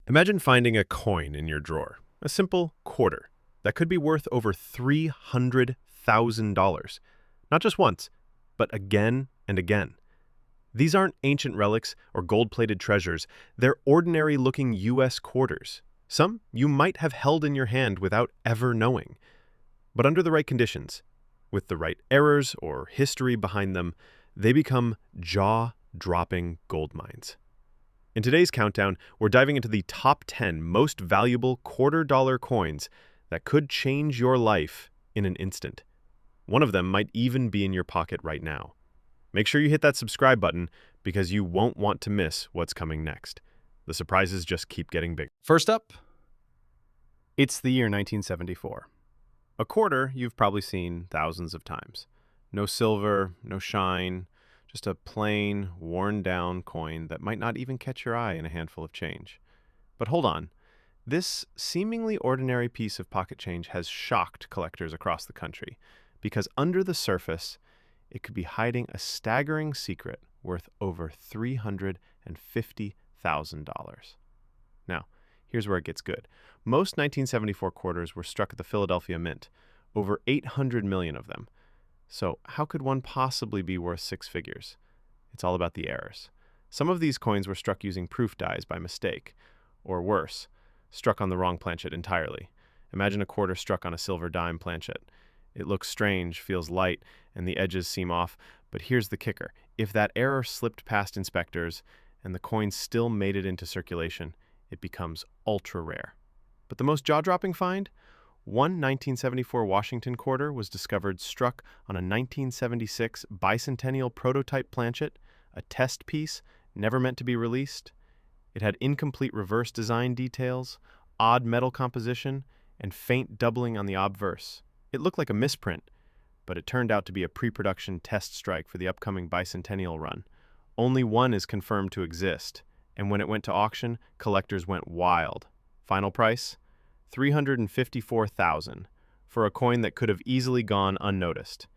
Imagine finding a coin in your drawer, a simple quarter, that could be worth over $300,000. Not just once, but again and again. These aren't ancient relics or gold-plated treasures. They're ordinary-looking U.S. quarters. Some you might have held in your hand without ever knowing. But under the right conditions, with the right errors or history behind them, they become jaw-dropping gold mines. In today's countdown, we're diving into the top 10 most valuable quarter-dollar coins that could change your life in an instant. One of them might even be in your pocket right now. Make sure you hit that subscribe button because you won't want to miss what's coming next. The surprises just keep getting bigger. First up, it's the year 1974. A quarter you've probably seen thousands of times. No silver, no shine, just a plain, worn-down coin that might not even catch your eye in a handful of change. But hold on. This seemingly ordinary piece of pocket change has shocked collectors across the country because under the surface, it could be hiding a staggering secret worth over $350,000. Now, here's where it gets good. Most 1974 quarters were struck at the Philadelphia Mint, over 800 million of them. So how could one possibly be worth six figures? It's all about the errors. Some of these coins were struck using proof dies by mistake, or worse, struck on the wrong planchet entirely. Imagine a quarter struck on a silver dime planchet. It looks strange, feels light, and the edges seem off, but here's the kicker. If that error slipped past inspectors and the coin still made it into circulation, it becomes ultra rare. But the most jaw-dropping find? One 1974 Washington quarter was discovered struck on a 1976 bicentennial prototype planchet, a test piece never meant to be released. It had incomplete reverse design details, odd metal composition, and faint doubling on the obverse. It looked like a misprint, but it turned out to be a pre-production test strike for the upcoming bicentennial run. Only one is confirmed to exist, and when it went to auction, collectors went wild. Final price? $354,000 for a coin that could have easily gone unnoticed.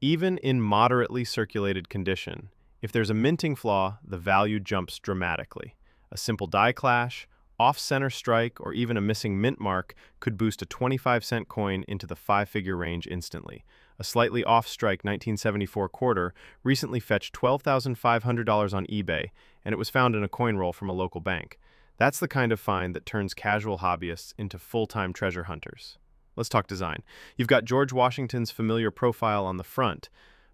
Even in moderately circulated condition, if there's a minting flaw, the value jumps dramatically. A simple die clash, off-center strike, or even a missing mint mark could boost a 25-cent coin into the five-figure range instantly. A slightly off-strike 1974 quarter recently fetched $12,500 on eBay, and it was found in a coin roll from a local bank. That's the kind of find that turns casual hobbyists into full-time treasure hunters. Let's talk design. You've got George Washington's familiar profile on the front,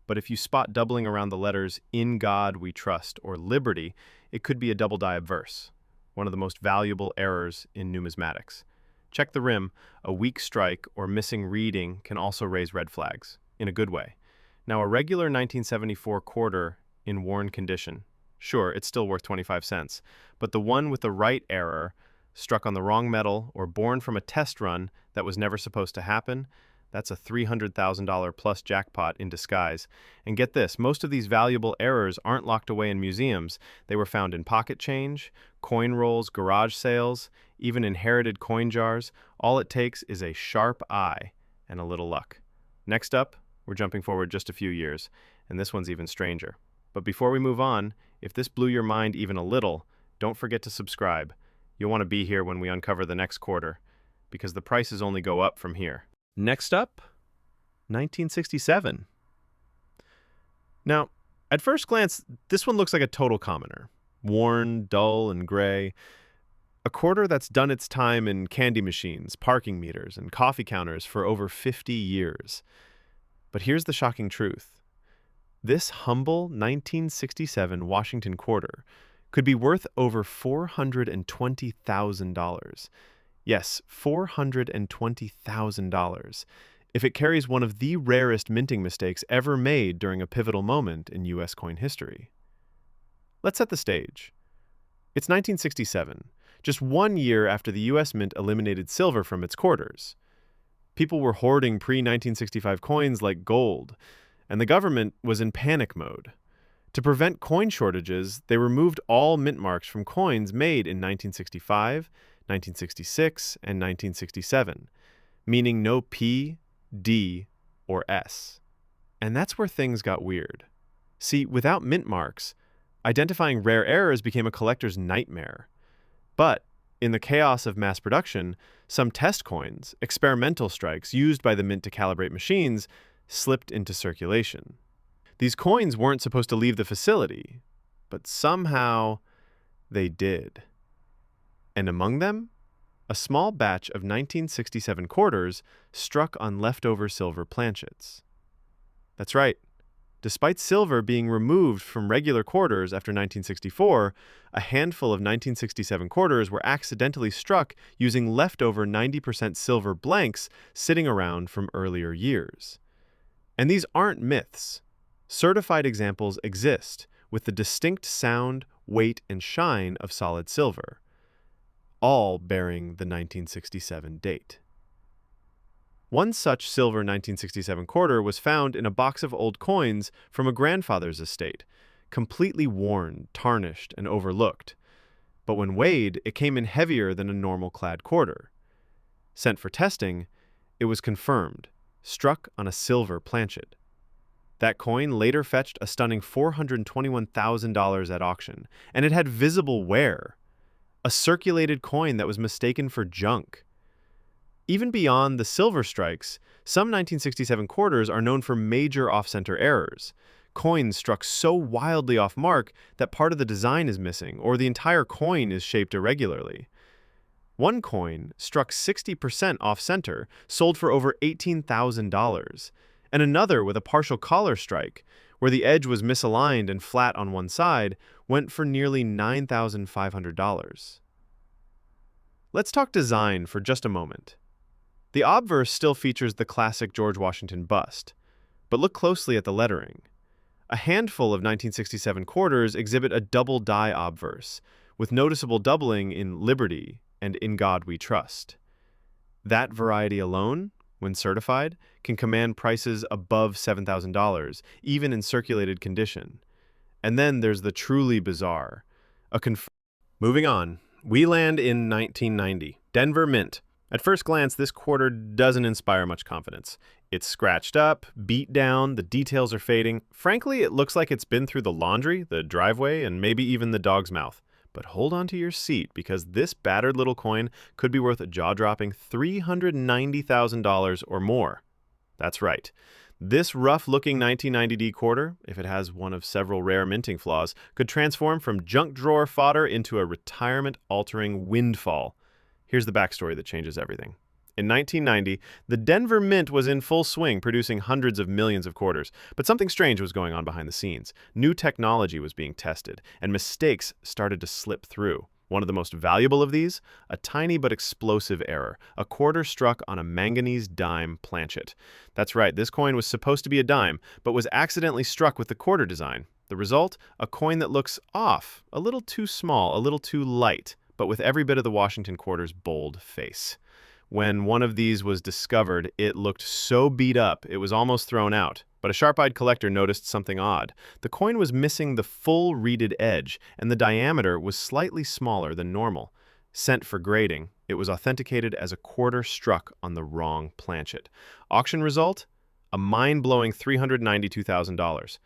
but if you spot doubling around the letters "In God We Trust" or "Liberty," it could be a double die obverse, one of the most valuable errors in numismatics. Check the rim. A weak strike or missing reading can also raise red flags, in a good way. Now, a regular 1974 quarter in worn condition, sure, it's still worth 25 cents, but the one with the right error, struck on the wrong metal, or born from a test run that was never supposed to happen, that's a $300,000 plus jackpot in disguise. And get this, most of these valuable errors aren't locked away in museums. They were found in pocket change, coin rolls, garage sales, even inherited coin jars. All it takes is a sharp eye and a little luck. Next up, we're jumping forward just a few years, and this one's even stranger. But before we move on, if this blew your mind even a little, don't forget to subscribe. You'll want to be here when we uncover the next quarter, because the prices only go up from here. Next up, 1967. Now, at first glance, this one looks like a total commoner. Worn, dull, and gray. A quarter that's done its time in candy machines, parking meters, and coffee counters for over 50 years. But here's the shocking truth. This humble 1967 Washington quarter could be worth over $420,000. Yes, $420,000, if it carries one of the rarest minting mistakes ever made during a pivotal moment in U.S. coin history. Let's set the stage. It's 1967, just 1 year after the U.S. Mint eliminated silver from its quarters. People were hoarding pre-1965 coins like gold, and the government was in panic mode. To prevent coin shortages, they removed all mint marks from coins made in 1965, 1966, and 1967, meaning no P, D, or S. And that's where things got weird. See, without mint marks, identifying rare errors became a collector's nightmare. But In the chaos of mass production, some test coins, experimental strikes used by the mint to calibrate machines, slipped into circulation. These coins weren't supposed to leave the facility, but somehow they did. And among them, a small batch of 1967 quarters struck on leftover silver planchets. That's right. Despite silver being removed from regular quarters after 1964, a handful of 1967 quarters were accidentally struck using leftover 90% silver blanks sitting around from earlier years. And these aren't myths. Certified examples exist with the distinct sound, weight, and shine of solid silver, all bearing the 1967 date. One such silver 1967 quarter was found in a box of old coins from a grandfather's estate, completely worn, tarnished, and overlooked. But when weighed, it came in heavier than a normal clad quarter. Sent for testing, it was confirmed, struck on a silver planchet. That coin later fetched a stunning $421,000 at auction, and it had visible wear, a circulated coin that was mistaken for junk. Even beyond the silver strikes, some 1967 quarters are known for major off-center errors. Coins struck so wildly off mark that part of the design is missing, or the entire coin is shaped irregularly. One coin, struck 60% off-center, sold for over $18,000, and another with a partial collar strike, where the edge was misaligned and flat on one side, went for nearly $9,500. Let's talk design for just a moment. The obverse still features the classic George Washington bust, but look closely at the lettering. A handful of 1967 quarters exhibit a double die obverse, with noticeable doubling in Liberty and In God We Trust. That variety alone, when certified, can command prices above $7,000, even in circulated condition. And then there's the truly bizarre. Moving on, we land in 1990, Denver Mint. At first glance, this quarter doesn't inspire much confidence. It's scratched up, beat down, the details are fading. Frankly, it looks like it's been through the laundry, the driveway, and maybe even the dog's mouth. But hold on to your seat, because this battered little coin could be worth a jaw-dropping $390,000 or more. That's right. This rough-looking 1990D quarter, if it has one of several rare minting flaws, could transform from junk drawer fodder into a retirement-altering windfall. Here's the backstory that changes everything. In 1990, the Denver Mint was in full swing, producing hundreds of millions of quarters. But something strange was going on behind the scenes. New technology was being tested, and mistakes started to slip through. One of the most valuable of these? A tiny but explosive error. A quarter struck on a manganese dime planchet. That's right, this coin was supposed to be a dime, but was accidentally struck with the quarter design. The result? A coin that looks off, a little too small, a little too light, but with every bit of the Washington quarter's bold face. When one of these was discovered, it looked so beat up it was almost thrown out. But a sharp-eyed collector noticed something odd. The coin was missing the full reeded edge, and the diameter was slightly smaller than normal. Sent for grading, it was authenticated as a quarter struck on the wrong planchet. Auction result? A mind-blowing $392,000.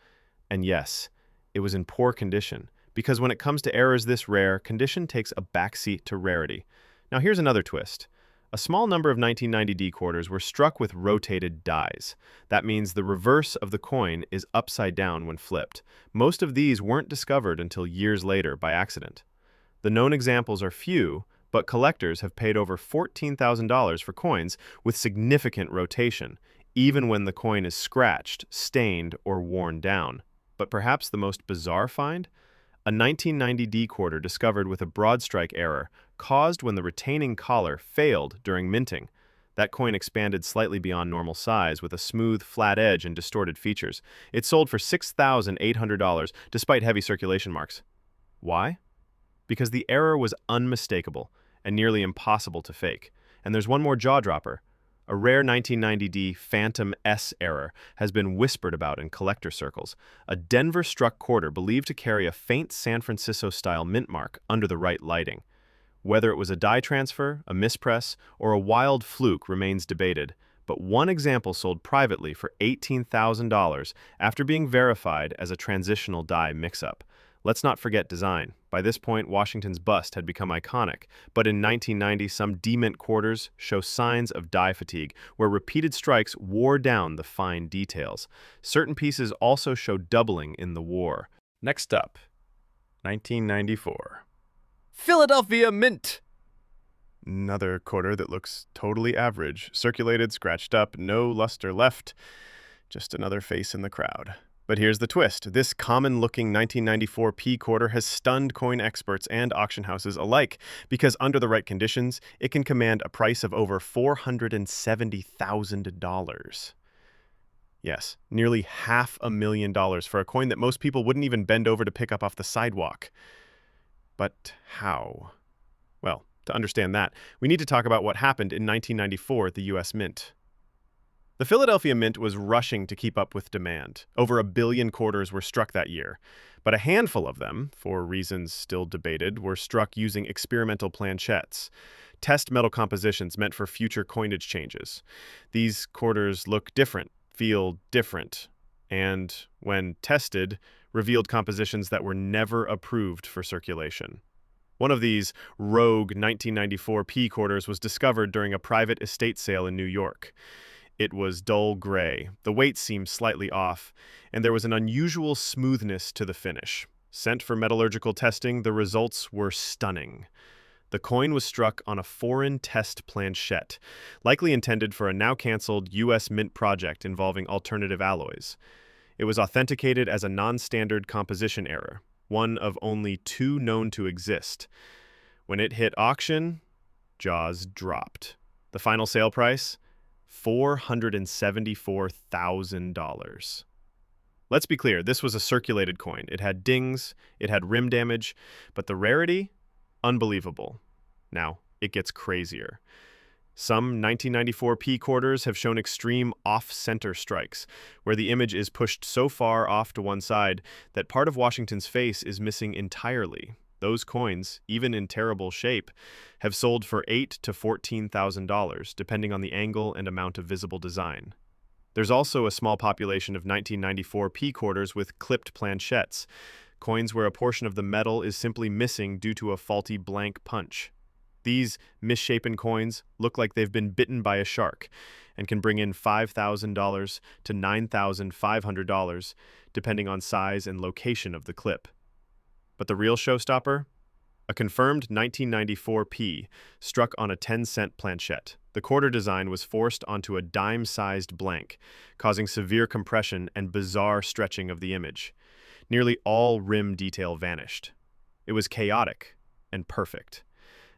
And yes, it was in poor condition, because when it comes to errors this rare, condition takes a backseat to rarity. Now here's another twist. A small number of 1990D quarters were struck with rotated dies. That means the reverse of the coin is upside down when flipped. Most of these weren't discovered until years later by accident. The known examples are few, but collectors have paid over $14,000 for coins with significant rotation, even when the coin is scratched, stained, or worn down. But perhaps the most bizarre find? A 1990D quarter discovered with a broad strike error, caused when the retaining collar failed during minting. That coin expanded slightly beyond normal size with a smooth, flat edge and distorted features. It sold for $6,800 despite heavy circulation marks. Why? Because the error was unmistakable and nearly impossible to fake. And there's one more jaw-dropper. A rare 1990D Phantom S error has been whispered about in collector circles. A Denver-struck quarter believed to carry a faint San Francisco-style mint mark under the right lighting. Whether it was a die transfer, a mispress, or a wild fluke remains debated, but one example sold privately for $18,000 after being verified as a transitional die mix-up. Let's not forget design. By this point, Washington's bust had become iconic, but in 1990, some demint quarters show signs of die fatigue, where repeated strikes wore down the fine details. Certain pieces also show doubling in the war. Next up, 1994. Philadelphia Mint! Another quarter that looks totally average. Circulated, scratched up, no luster left. Just another face in the crowd. But here's the twist. This common-looking 1994 P quarter has stunned coin experts and auction houses alike, because under the right conditions, it can command a price of over $470,000. Yes, nearly $500,000 for a coin that most people wouldn't even bend over to pick up off the sidewalk. But how? Well, to understand that, we need to talk about what happened in 1994 at the U.S. Mint. The Philadelphia Mint was rushing to keep up with demand. Over 1 billion quarters were struck that year, but a handful of them, for reasons still debated, were struck using experimental planchettes, test metal compositions meant for future coinage changes. These quarters look different, feel different, and, when tested, revealed compositions that were never approved for circulation. One of these rogue 1994 P quarters was discovered during a private estate sale in New York. It was dull gray, the weight seemed slightly off, and there was an unusual smoothness to the finish. Sent for metallurgical testing, the results were stunning. The coin was struck on a foreign test planchette, likely intended for a now-canceled U.S. Mint project involving alternative alloys. It was authenticated as a non-standard composition error, one of only 2 known to exist. When it hit auction, jaws dropped. The final sale price? $474,000. Let's be clear, this was a circulated coin. It had dings, it had rim damage, but the rarity? Unbelievable. Now, it gets crazier. Some 1994 P quarters have shown extreme off-center strikes, where the image is pushed so far off to one side that part of Washington's face is missing entirely. Those coins, even in terrible shape, have sold for $8,000 to $14,000, depending on the angle and amount of visible design. There's also a small population of 1994 P quarters with clipped planchettes, coins where a portion of the metal is simply missing due to a faulty blank punch. These misshapen coins look like they've been bitten by a shark and can bring in $5,000 to $9,500, depending on size and location of the clip. But the real showstopper? A confirmed 1994 P struck on a 10-cent planchette. The quarter design was forced onto a dime-sized blank, causing severe compression and bizarre stretching of the image. Nearly all rim detail vanished. It was chaotic and perfect.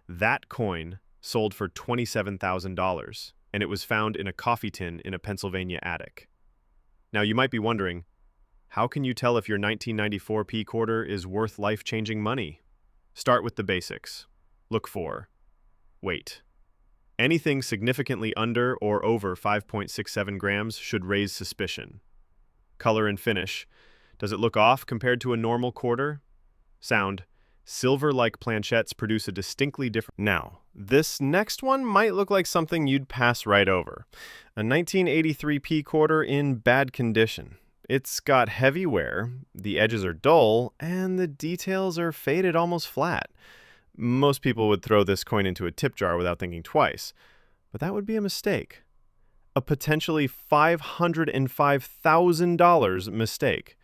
That coin sold for $27,000, and it was found in a coffee tin in a Pennsylvania attic. Now, you might be wondering, how can you tell if your 1994 P quarter is worth life-changing money? Start with the basics. Look for weight. Anything significantly under or over 5.67 grams should raise suspicion. Color and finish. Does it look off compared to a normal quarter? Sound. Silver-like planchettes produce a distinctly different... Now, this next one might look like something you'd pass right over. A 1983 P quarter in bad condition. It's got heavy wear, the edges are dull, and the details are faded almost flat. Most people would throw this coin into a tip jar without thinking twice, but that would be a mistake. A potentially $505,000 mistake.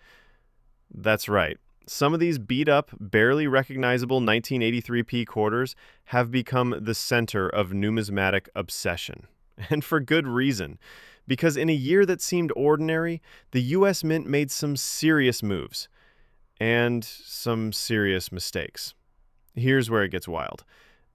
That's right. Some of these beat-up, barely recognizable 1983 P quarters have become the center of numismatic obsession. And for good reason. Because in a year that seemed ordinary, the U.S. Mint made some serious moves. And some serious mistakes. Here's where it gets wild.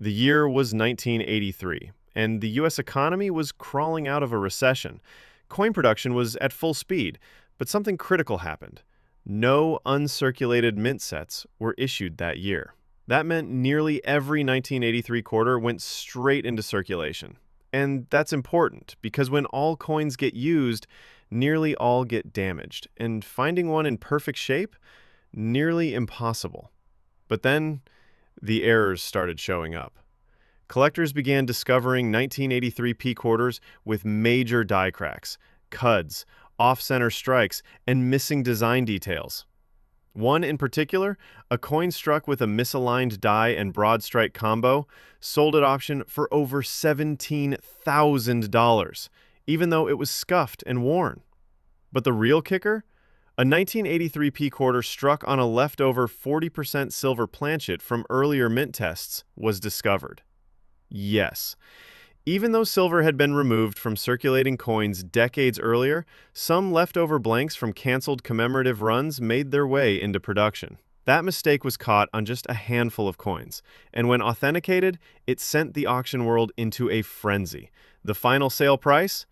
The year was 1983, and the U.S. economy was crawling out of a recession. Coin production was at full speed, but something critical happened. No uncirculated mint sets were issued that year. That meant nearly every 1983 quarter went straight into circulation. And that's important, because when all coins get used, nearly all get damaged, and finding one in perfect shape, nearly impossible. But then, the errors started showing up. Collectors began discovering 1983 P quarters with major die cracks, cuds, off-center strikes, and missing design details. One in particular, a coin struck with a misaligned die and broad strike combo, sold at auction for over $17,000, even though it was scuffed and worn. But the real kicker? A 1983 P quarter struck on a leftover 40% silver planchet from earlier mint tests was discovered. Yes, even though silver had been removed from circulating coins decades earlier, some leftover blanks from canceled commemorative runs made their way into production. That mistake was caught on just a handful of coins, and when authenticated, it sent the auction world into a frenzy. The final sale price?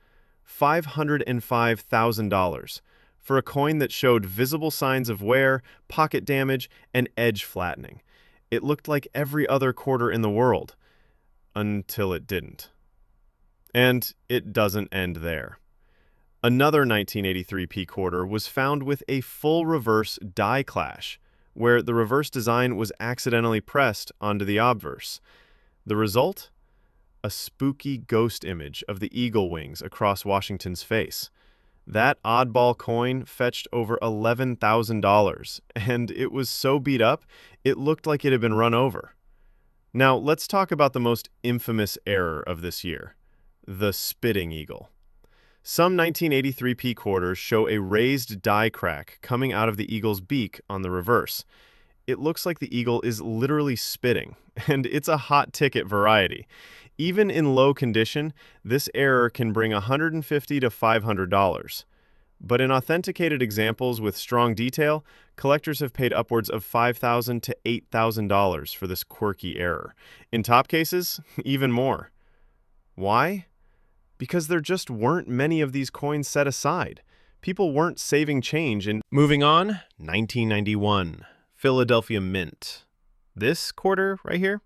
$505,000 for a coin that showed visible signs of wear, pocket damage, and edge flattening. It looked like every other quarter in the world, until it didn't. And it doesn't end there. Another 1983 P quarter was found with a full reverse die clash, where the reverse design was accidentally pressed onto the obverse. The result? A spooky ghost image of the eagle wings across Washington's face. That oddball coin fetched over $11,000, and it was so beat up, it looked like it had been run over. Now, let's talk about the most infamous error of this year. The spitting eagle. Some 1983 P quarters show a raised die crack coming out of the eagle's beak on the reverse. It looks like the eagle is literally spitting, and it's a hot ticket variety. Even in low condition, this error can bring $150 to $500. But in authenticated examples with strong detail, collectors have paid upwards of $5,000 to $8,000 for this quirky error. In top cases, even more. Why? Because there just weren't many of these coins set aside. People weren't saving change. And moving on, 1991, Philadelphia Mint. This quarter right here,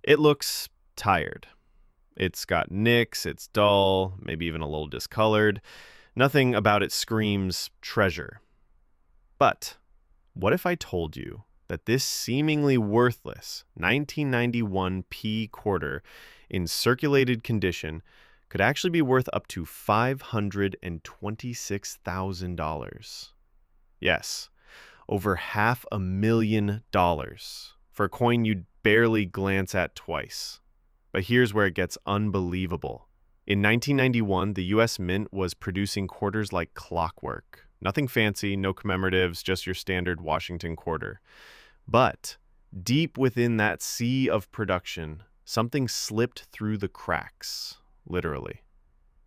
it looks tired. It's got nicks, it's dull, maybe even a little discolored. Nothing about it screams treasure. But what if I told you that this seemingly worthless 1991 P quarter in circulated condition could actually be worth up to $526,000? Yes, over $500,000 for a coin you'd barely glance at twice. But here's where it gets unbelievable. In 1991, the U.S. Mint was producing quarters like clockwork. Nothing fancy, no commemoratives, just your standard Washington quarter. But deep within that sea of production, something slipped through the cracks, literally.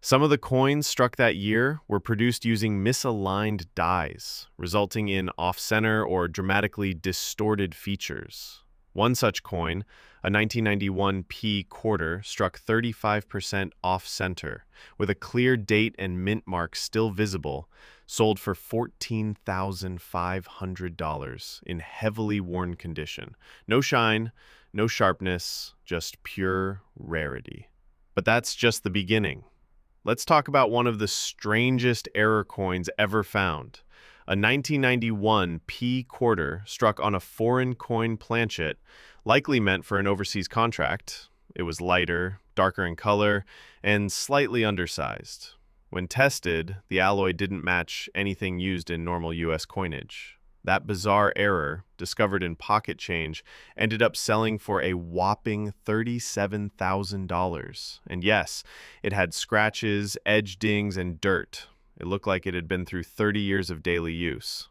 Some of the coins struck that year were produced using misaligned dies, resulting in off-center or dramatically distorted features. One such coin, a 1991 P quarter, struck 35% off-center, with a clear date and mint mark still visible, sold for $14,500 in heavily worn condition. No shine, no sharpness, just pure rarity. But that's just the beginning. Let's talk about one of the strangest error coins ever found. A 1991 P quarter struck on a foreign coin planchet, likely meant for an overseas contract. It was lighter, darker in color, and slightly undersized. When tested, the alloy didn't match anything used in normal U.S. coinage. That bizarre error, discovered in pocket change, ended up selling for a whopping $37,000. And yes, it had scratches, edge dings, and dirt. It looked like it had been through 30 years of daily use.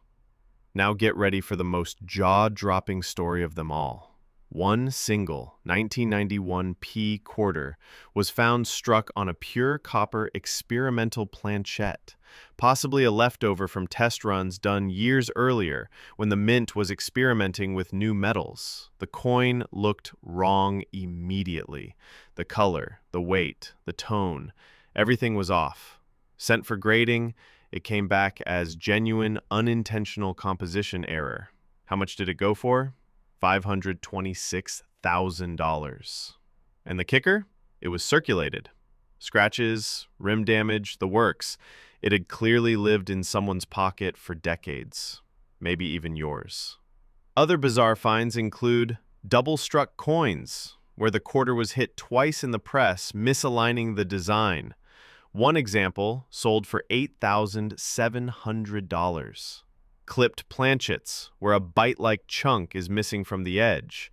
Now get ready for the most jaw-dropping story of them all. One single 1991 P quarter was found struck on a pure copper experimental planchette, possibly a leftover from test runs done years earlier when the mint was experimenting with new metals. The coin looked wrong immediately. The color, the weight, the tone, everything was off. Sent for grading, it came back as genuine, unintentional composition error. How much did it go for? $526,000. And the kicker? It was circulated. Scratches, rim damage, the works. It had clearly lived in someone's pocket for decades, maybe even yours. Other bizarre finds include double-struck coins, where the quarter was hit twice in the press, misaligning the design. One example sold for $8,700. clipped planchets, where a bite-like chunk is missing from the edge,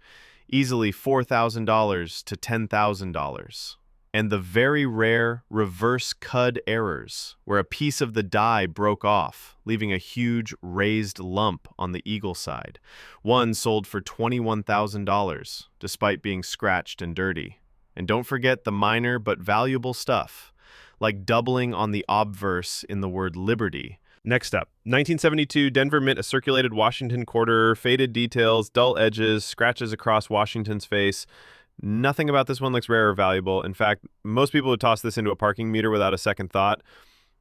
easily $4,000 to $10,000. And the very rare reverse cud errors, where a piece of the die broke off, leaving a huge raised lump on the eagle side. One sold for $21,000, despite being scratched and dirty. And don't forget the minor but valuable stuff, like doubling on the obverse in the word liberty. Next up, 1972 Denver Mint, a circulated Washington quarter, faded details, dull edges, scratches across Washington's face. Nothing about this one looks rare or valuable. In fact, most people would toss this into a parking meter without a second thought.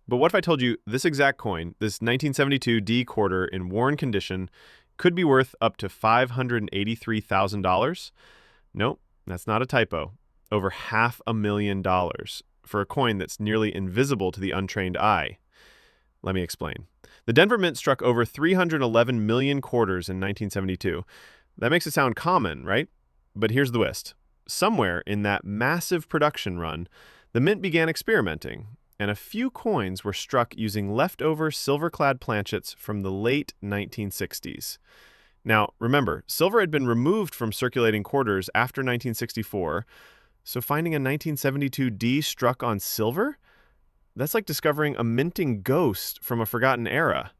But what if I told you this exact coin, this 1972 D quarter in worn condition, could be worth up to $583,000? Nope, that's not a typo. Over $500,000 for a coin that's nearly invisible to the untrained eye. Let me explain. The Denver Mint struck over 311 million quarters in 1972. That makes it sound common, right? But here's the twist. Somewhere in that massive production run, the Mint began experimenting, and a few coins were struck using leftover silver-clad planchets from the late 1960s. Now, remember, silver had been removed from circulating quarters after 1964, so finding a 1972 D struck on silver? That's like discovering a minting ghost from a forgotten era.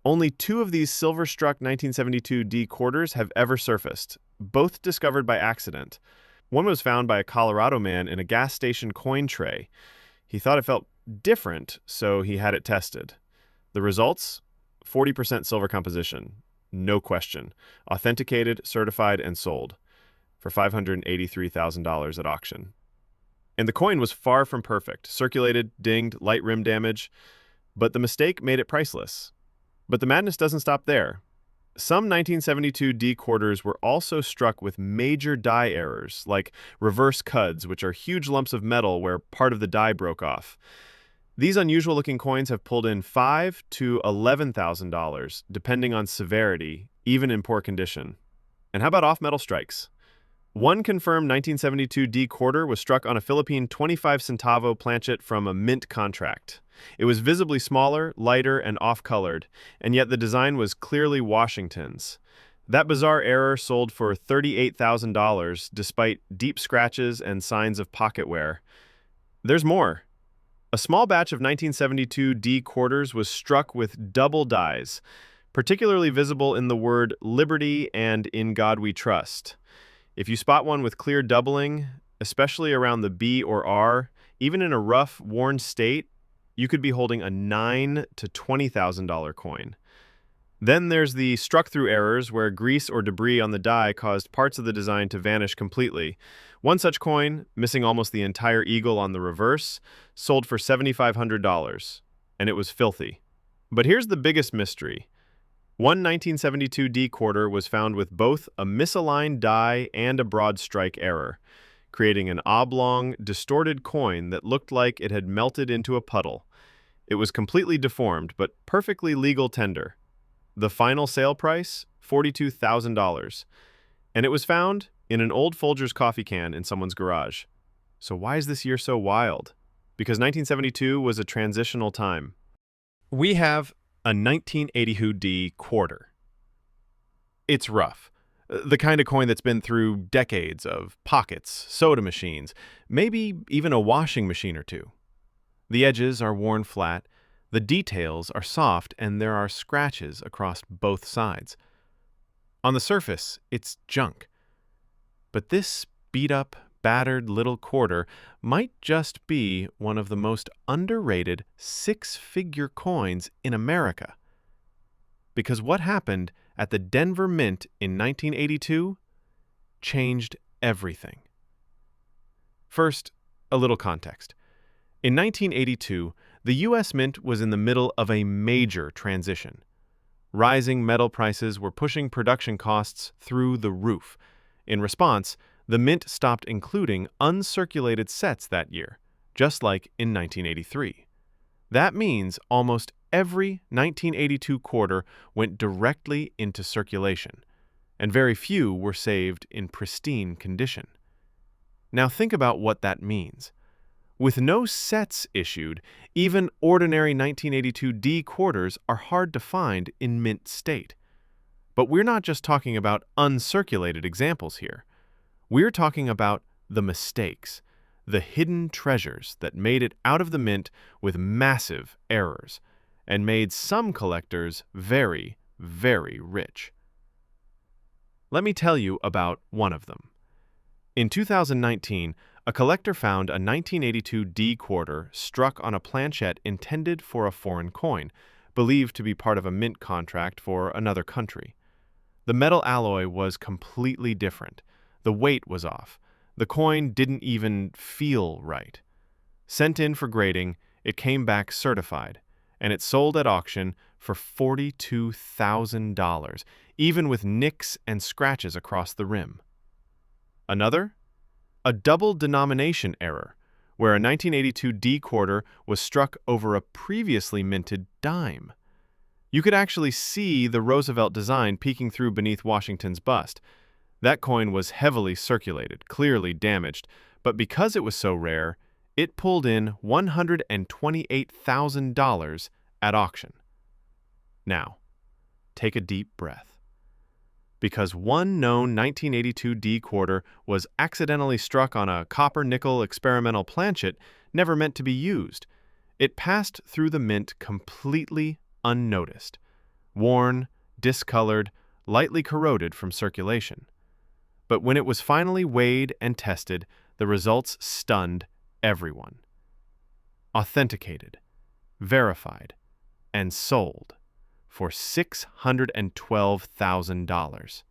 Only 2 of these silver-struck 1972 D quarters have ever surfaced, both discovered by accident. One was found by a Colorado man in a gas station coin tray. He thought it felt different, so he had it tested. The results? 40% silver composition. No question. Authenticated, certified, and sold for $583,000 at auction. And the coin was far from perfect. Circulated, dinged, light rim damage. But the mistake made it priceless. But the madness doesn't stop there. Some 1972 D quarters were also struck with major die errors, like reverse cuds, which are huge lumps of metal where part of the die broke off. These unusual-looking coins have pulled in $5,000 to $11,000, depending on severity, even in poor condition. And how about off-metal strikes? One confirmed 1972 D quarter was struck on a Philippine 25 centavo planchet from a mint contract. It was visibly smaller, lighter, and off-colored, and yet the design was clearly Washington's. That bizarre error sold for $38,000 despite deep scratches and signs of pocket wear. There's more. A small batch of 1972 D quarters was struck with double dies, particularly visible in the word liberty and in God we trust. If you spot one with clear doubling, especially around the B or R, even in a rough, worn state, you could be holding a $9,000 to $20,000 coin. Then there's the struck-through errors where grease or debris on the die caused parts of the design to vanish completely. One such coin, missing almost the entire eagle on the reverse, sold for $7,500, and it was filthy. But here's the biggest mystery. One 1972 D quarter was found with both a misaligned die and a broad strike error, creating an oblong, distorted coin that looked like it had melted into a puddle. It was completely deformed, but perfectly legal tender. The final sale price? $42,000. And it was found in an old Folgers coffee can in someone's garage. So why is this year so wild? Because 1972 was a transitional time. We have a 1982 D quarter. It's rough. The kind of coin that's been through decades of pockets, soda machines, maybe even a washing machine or two. The edges are worn flat, the details are soft, and there are scratches across both sides. On the surface, it's junk. But this beat-up, battered little quarter might just be one of the most underrated six-figure coins in America. Because what happened at the Denver Mint in 1982 changed everything. First, a little context. In 1982, the U.S. Mint was in the middle of a major transition. Rising metal prices were pushing production costs through the roof. In response, the Mint stopped including uncirculated sets that year, just like in 1983. That means almost every 1982 quarter went directly into circulation, and very few were saved in pristine condition. Now think about what that means. With no sets issued, even ordinary 1982 D quarters are hard to find in mint state. But we're not just talking about uncirculated examples here. We're talking about the mistakes, the hidden treasures that made it out of the mint with massive errors and made some collectors very, very rich. Let me tell you about one of them. In 2019, a collector found a 1982 D quarter struck on a planchette intended for a foreign coin, believed to be part of a mint contract for another country. The metal alloy was completely different. The weight was off. The coin didn't even feel right. Sent in for grading, it came back certified, and it sold at auction for $42,000, even with nicks and scratches across the rim. Another? A double denomination error, where a 1982 D quarter was struck over a previously minted dime. You could actually see the Roosevelt design peeking through beneath Washington's bust. That coin was heavily circulated, clearly damaged, but because it was so rare, it pulled in $128,000 at auction. Now, take a deep breath. Because one known 1982 D quarter was accidentally struck on a copper-nickel experimental planchet never meant to be used. It passed through the mint completely unnoticed, worn, discolored, lightly corroded from circulation. But when it was finally weighed and tested, the results stunned everyone. Authenticated, verified, and sold for $612,000.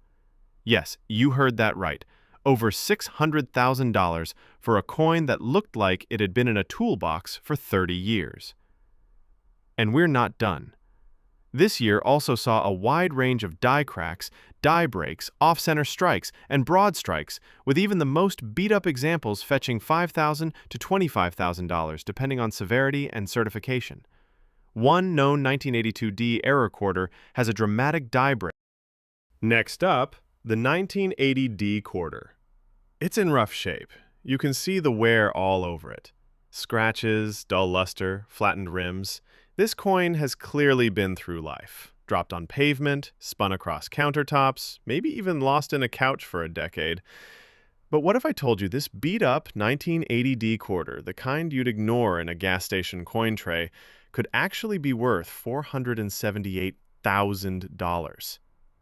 Yes, you heard that right. Over $600,000 for a coin that looked like it had been in a toolbox for 30 years. And we're not done. This year also saw a wide range of die cracks, die breaks, off-center strikes, and broad strikes, with even the most beat-up examples fetching $5,000 to $25,000 depending on severity and certification. One known 1982 D error quarter has a dramatic die break. Next up, the 1980 D quarter. It's in rough shape. You can see the wear all over it. Scratches, dull luster, flattened rims. This coin has clearly been through life. Dropped on pavement, spun across countertops, maybe even lost in a couch for a decade. But what if I told you this beat-up 1980 D quarter, the kind you'd ignore in a gas station coin tray, could actually be worth $478,000?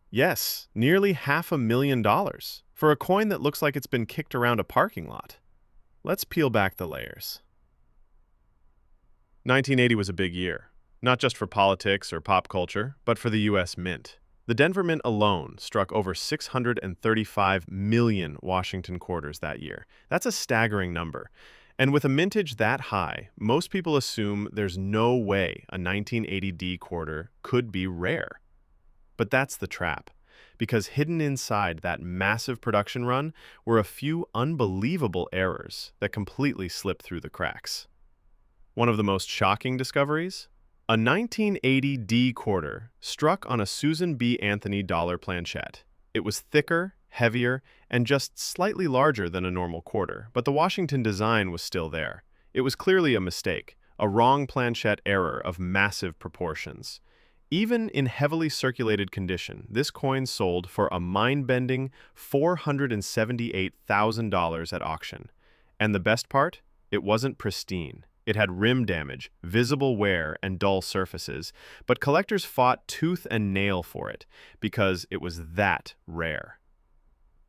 Yes, nearly $500,000 for a coin that looks like it's been kicked around a parking lot. Let's peel back the layers. 1980 was a big year, not just for politics or pop culture, but for the U.S. Mint. The Denver Mint alone struck over 635 million Washington quarters that year. That's a staggering number. And with a mintage that high, most people assume there's no way a 1980 D quarter could be rare. But that's the trap, because hidden inside that massive production run were a few unbelievable errors that completely slipped through the cracks. One of the most shocking discoveries? A 1980 D quarter struck on a Susan B. Anthony dollar planchette. It was thicker, heavier, and just slightly larger than a normal quarter, but the Washington design was still there. It was clearly a mistake, a wrong planchette error of massive proportions. Even in heavily circulated condition, this coin sold for a mind-bending $478,000 at auction. And the best part? It wasn't pristine. It had rim damage, visible wear, and dull surfaces, but collectors fought tooth and nail for it because it was that rare.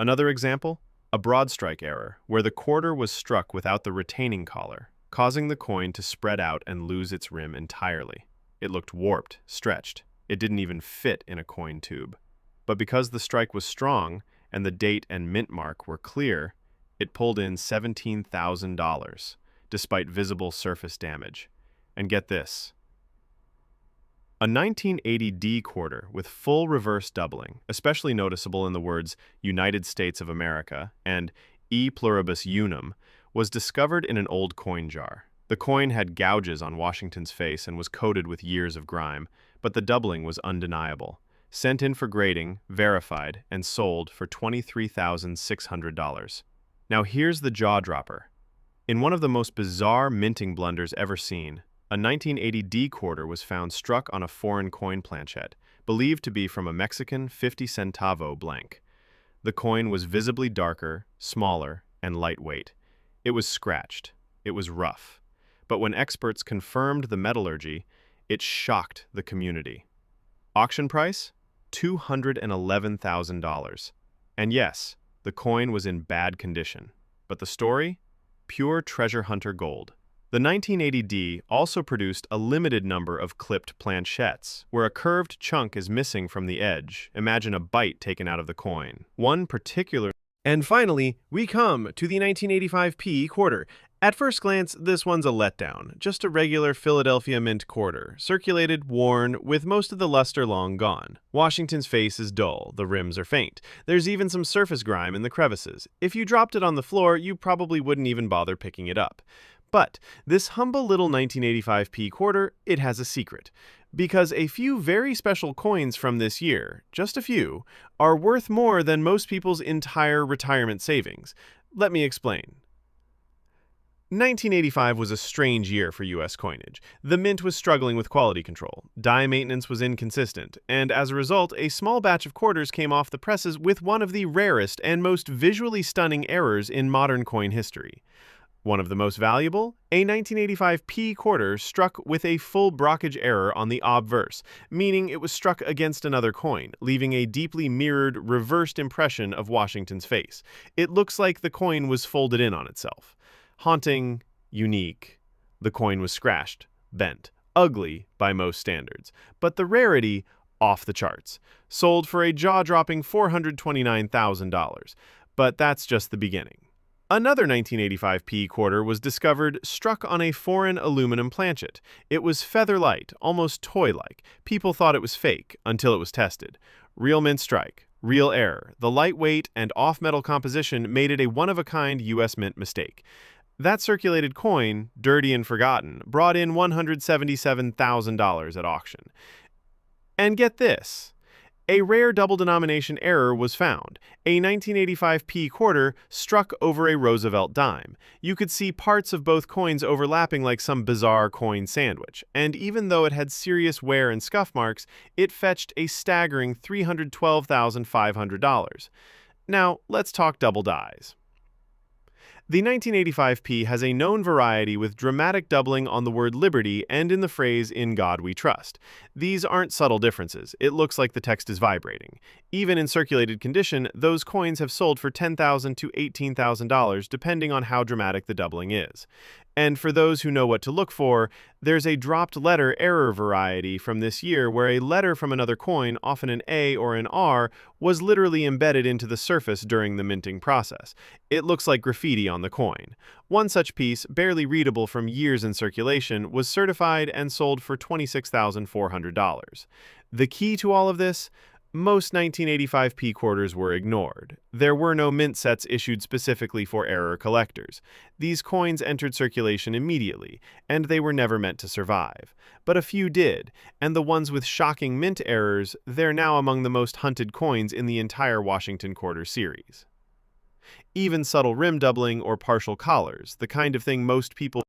Another example? A broad strike error, where the quarter was struck without the retaining collar, causing the coin to spread out and lose its rim entirely. It looked warped, stretched. It didn't even fit in a coin tube. But because the strike was strong and the date and mint mark were clear, it pulled in $17,000. Despite visible surface damage. And get this. A 1980 D quarter with full reverse doubling, especially noticeable in the words United States of America and E pluribus unum, was discovered in an old coin jar. The coin had gouges on Washington's face and was coated with years of grime, but the doubling was undeniable. Sent in for grading, verified, and sold for $23,600. Now here's the jaw dropper. In one of the most bizarre minting blunders ever seen, a 1980 D quarter was found struck on a foreign coin planchette, believed to be from a Mexican 50 centavo blank. The coin was visibly darker, smaller, and lightweight. It was scratched. It was rough. But when experts confirmed the metallurgy, it shocked the community. Auction price? $211,000. And yes, the coin was in bad condition. But the story? Pure treasure hunter gold. The 1980D also produced a limited number of clipped planchettes, where a curved chunk is missing from the edge. Imagine a bite taken out of the coin. One particular. And finally, we come to the 1985p quarter. At first glance, this one's a letdown. Just a regular Philadelphia Mint quarter, circulated, worn, with most of the luster long gone. Washington's face is dull, the rims are faint. There's even some surface grime in the crevices. If you dropped it on the floor, you probably wouldn't even bother picking it up. But this humble little 1985p quarter, it has a secret. Because a few very special coins from this year, just a few, are worth more than most people's entire retirement savings. Let me explain. 1985 was a strange year for U.S. coinage. The mint was struggling with quality control, die maintenance was inconsistent, and as a result, a small batch of quarters came off the presses with one of the rarest and most visually stunning errors in modern coin history. One of the most valuable, a 1985p quarter struck with a full brockage error on the obverse, meaning it was struck against another coin, leaving a deeply mirrored, reversed impression of Washington's face. It looks like the coin was folded in on itself. Haunting, unique. The coin was scratched, bent, ugly by most standards, but the rarity, off the charts. Sold for a jaw-dropping $429,000. But that's just the beginning. Another 1985p quarter was discovered struck on a foreign aluminum planchet. It was feather-light, almost toy-like. People thought it was fake until it was tested. Real mint strike, real error. The lightweight and off-metal composition made it a one-of-a-kind U.S. Mint mistake. That circulated coin, dirty and forgotten, brought in $177,000 at auction. And get this. A rare double-denomination error was found, a 1985p quarter struck over a Roosevelt dime. You could see parts of both coins overlapping like some bizarre coin sandwich, and even though it had serious wear and scuff marks, it fetched a staggering $312,500. Now, let's talk double dies. The 1985p has a known variety with dramatic doubling on the word liberty and in the phrase "In God We Trust." These aren't subtle differences. It looks like the text is vibrating. Even in circulated condition, those coins have sold for $10,000 to $18,000 depending on how dramatic the doubling is. And for those who know what to look for, there's a dropped letter error variety from this year where a letter from another coin, often an A or an R, was literally embedded into the surface during the minting process. It looks like graffiti on the coin. One such piece, barely readable from years in circulation, was certified and sold for $26,400. The key to all of this? Most 1985p quarters were ignored. There were no mint sets issued specifically for error collectors. These coins entered circulation immediately, and they were never meant to survive. But a few did, and the ones with shocking mint errors, they're now among the most hunted coins in the entire Washington Quarter series. Even subtle rim doubling or partial collars, the kind of thing most people